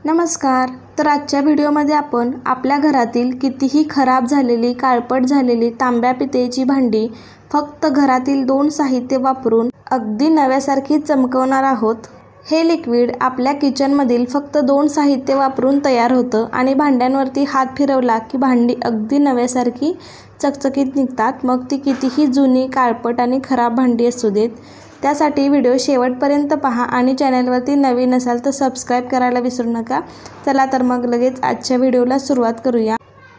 नमस्कार। तर आजच्या व्हिडिओमध्ये आपण आपल्या घरातील कितीही खराब झालेली, काळपट झालेली तांब्या पितळेची भांडी फक्त घरातील 2 साहित्य वापरून अगदी नव्यासारखी चमकवणार आहोत। हे लिक्विड आपल्या किचनमधील फक्त 2 साहित्य वापरून तयार होतं आणि भांड्यांवरती हात फिरवला की भांडी अगदी नव्यासारखी चकचकीत निघतात। मग ती कितीही जुनी, काळपट आणि खराब भांडी असू देत। त्यासाठी व्हिडिओ शेवटपर्यंत पहा आणि चॅनलवरती नवीन असाल तर सबस्क्राइब करायला विसरू नका। चला तर मग लगेच आजच्या व्हिडिओला सुरुवात करूया।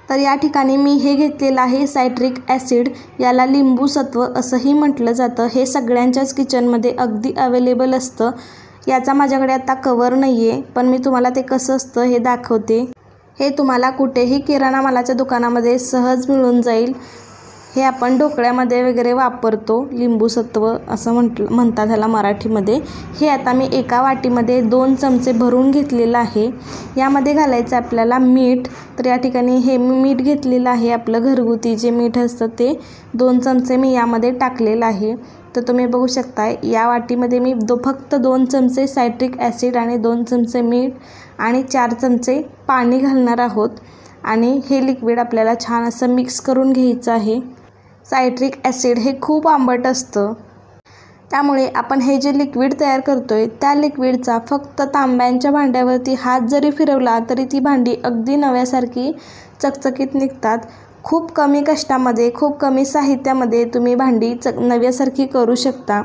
तर या ठिकाणी मी हे घेतलेलं आहे सायट्रिक ॲसिड, याला लिंबू सत्व असंही म्हटलं जातं। हे सगळ्यांच्याच किचनमध्ये अगदी अवेलेबल असतं। याचा माझ्याकडे आता कवर नाही आहे, पण मी तुम्हाला ते कसं असतं हे दाखवते। हे तुम्हाला कुठेही किराणा मालाच्या दुकानामध्ये सहज मिळून जाईल। हे आपण ढोकळ्यामध्ये वगैरे वापरतो, लिंबू सत्व असं म्हणतात ह्याला मराठीमध्ये। हे आता मी एका वाटीमध्ये 2 चमचे भरून घेतलेलं आहे। यामध्ये घालायचं आपल्याला मीठ। तर या ठिकाणी हे मीठ घेतलेलं आहे, आपलं घरगुती जे मीठ असतं ते 2 चमचे मी यामध्ये टाकलेलं आहे। तर तुम्ही बघू शकता या वाटीमध्ये मी फक्त 2 चमचे सायट्रिक ॲसिड आणि 2 चमचे मीठ आणि 4 चमचे पाणी घालणार आहोत आणि हे लिक्विड आपल्याला छान असं मिक्स करून घ्यायचं आहे। सायट्रिक ॲसिड हे खूप आंबट असतं, त्यामुळे आपण हे जे लिक्विड तयार करतोय त्या लिक्विडचा फक्त तांब्यांच्या भांड्यावरती हात जरी फिरवला तरी ती भांडी अगदी नव्यासारखी चकचकीत निघतात। खूप कमी कष्टामध्ये, खूप कमी साहित्यामध्ये तुम्ही भांडी नव्यासारखी करू शकता।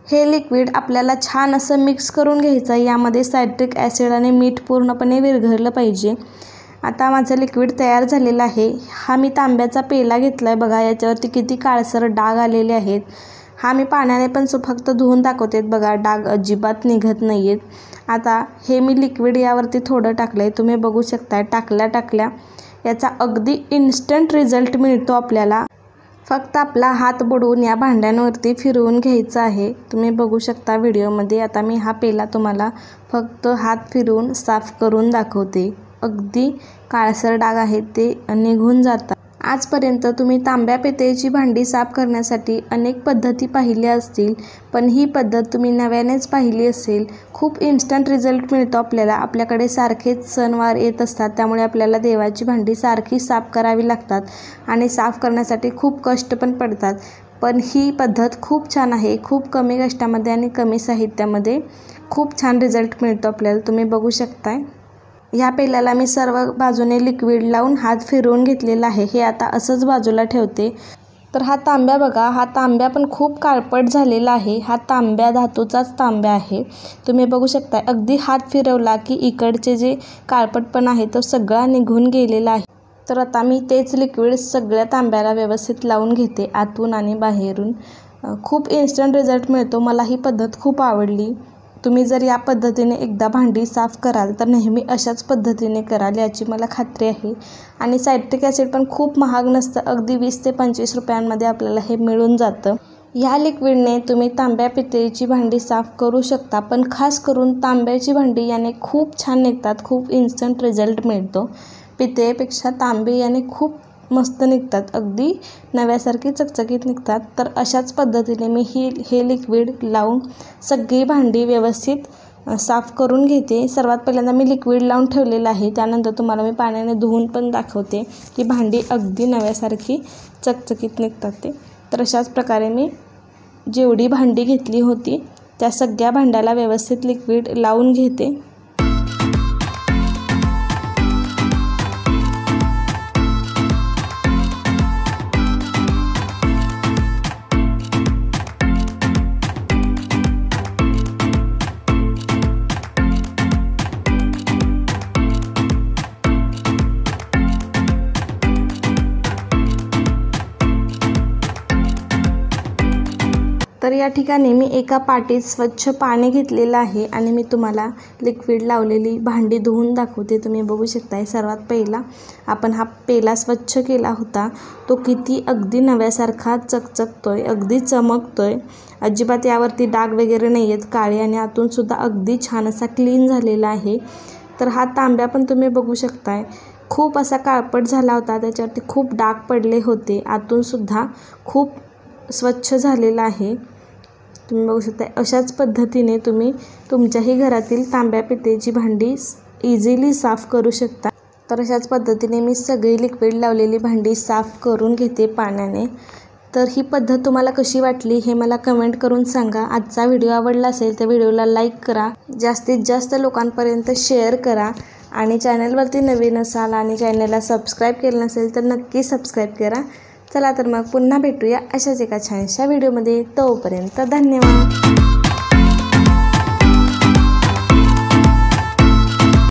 हे लिक्विड आपल्याला छान असं मिक्स करून घ्यायचं। यामध्ये सायट्रिक ॲसिड आणि मीठ पूर्णपणे विरघळलं पाहिजे। आता माझं लिक्विड तयार झालेलं आहे। हा मी तांब्याचा पेला घेतला आहे, बघा याच्यावरती किती काळसर डाग आलेले आहेत। हा मी पाण्याने पण फक्त धुवून दाखवते, बघा डाग अजिबात निघत नाही आहेत। आता हे मी लिक्विड यावरती थोडं टाकलं आहे, तुम्ही बघू शकता। टाकल्या याचा अगदी इन्स्टंट रिझल्ट मिळतो आपल्याला। फक्त आपला हात बुडवून या भांड्यांवरती फिरवून घ्यायचं आहे, तुम्ही बघू शकता व्हिडिओमध्ये। आता मी हा पेला तुम्हाला फक्त हात फिरवून साफ करून दाखवते। अगदी काळसर डाग आहेत ते निघून जातात। आजपर्यंत तुम्ही तांब्या पितळेची भांडी साफ करण्यासाठी अनेक पद्धती पाहिल्या असतील, पण ही पद्धत तुम्ही नव्यानेच पाहिली असेल। खूप इन्स्टंट रिझल्ट मिळतो आपल्याला। आपल्याकडे सारखेच सणवार येत असतात, त्यामुळे आपल्याला देवाची भांडी सारखी साफ करावी लागतात आणि साफ करण्यासाठी खूप कष्ट पण पडतात। पण ही पद्धत खूप छान आहे। खूप कमी कष्टामध्ये आणि कमी साहित्यामध्ये खूप छान रिझल्ट मिळतो आपल्याला, तुम्ही बघू शकताय। ह्या पेल्याला मी सर्व बाजूने लिक्विड लावून हात फिरवून घेतलेला आहे। हे आता असंच बाजूला ठेवते। तर हा तांब्या बघा, हा तांब्या पण खूप काळपट झालेला आहे। हा तांब्या धातूचाच तांब्या आहे, तुम्ही बघू शकता। अगदी हात फिरवला की इकडचे जे काळपटपण आहे तो सगळा निघून गेलेला आहे। तर आता मी तेच लिक्विड सगळ्या तांब्याला व्यवस्थित लावून घेते, आतून आणि बाहेरून। खूप इन्स्टंट रिझल्ट मिळतो। मला ही पद्धत खूप आवडली। तुम्ही जर या पद्धतीने एकदा भांडी साफ कराल तर नेहमी अशाच पद्धतीने कराल याची मला खात्री आहे। आणि सायट्रिक ॲसिड पण खूप महाग नसतं, अगदी 20 ते 25 रुपयांमध्ये आपल्याला हे मिळून जातं। ह्या लिक्विडने तुम्ही तांब्या पितळेची भांडी साफ करू शकता, पण खास करून तांब्याची भांडी याने खूप छान निघतात। खूप इन्स्टंट रिझल्ट मिळतो। पितळेपेक्षा तांबे याने खूप मस्त निघतात, अगदी नव्यासारखी चकचकीत निघतात। तर अशाच पद्धतीने मी हे लिक्विड लावून सगळी भांडी व्यवस्थित साफ करून घेते। सर्वात पहिल्यांदा मी लिक्विड लावून ठेवलेलं आहे, त्यानंतर तुम्हाला मी पाण्याने धुवून पण दाखवते की भांडी अगदी नव्यासारखी चकचकीत निघतात ते। तर अशाच प्रकारे मी जेवढी भांडी घेतली होती त्या सगळ्या भांड्याला व्यवस्थित लिक्विड लावून घेते। तर या ठिकाणी मी एका पाटीत स्वच्छ पाणी घेतलेलं आहे आणि मी तुम्हाला लिक्विड लावलेली भांडी धुवून दाखवते, तुम्ही बघू शकताय। सर्वात पहिला आपण हा पेला स्वच्छ केला होता, तो किती अगदी नव्यासारखा चकचकतोय, अगदी चमकतोय। अजिबात यावरती डाग वगैरे नाही आहेत काळे, आणि आतून सुद्धा अगदी छान असा क्लीन झालेला आहे। तर हा तांब्या पण तुम्ही बघू शकताय, खूप असा काळपट झाला होता, त्याच्यावरती खूप डाग पडले होते। आतून सुद्धा खूप स्वच्छ झालेला आहे, तुम्ही बघू शकता। अशाच पद्धतीने तुम्ही तुमच्याही घरातील तांब्या पितळेची भांडी इझिली साफ करू शकता। तर अशाच पद्धतीने मी सगळी लिक्विड लावलेली भांडी साफ करून घेते पाण्याने। तर ही पद्धत तुम्हाला कशी वाटली हे मला कमेंट करून सांगा। आजचा व्हिडिओ आवडला असेल तर व्हिडिओला लाईक करा, जास्तीत जास्त लोकांपर्यंत शेअर करा आणि चॅनलवरती नवीन असाल आणि चॅनलला सबस्क्राईब केलं नसेल तर नक्की सबस्क्राईब करा। चला तर मग पुन्हा भेटूया अशाच एका छानशा व्हिडिओमध्ये। तोपर्यंत धन्यवाद।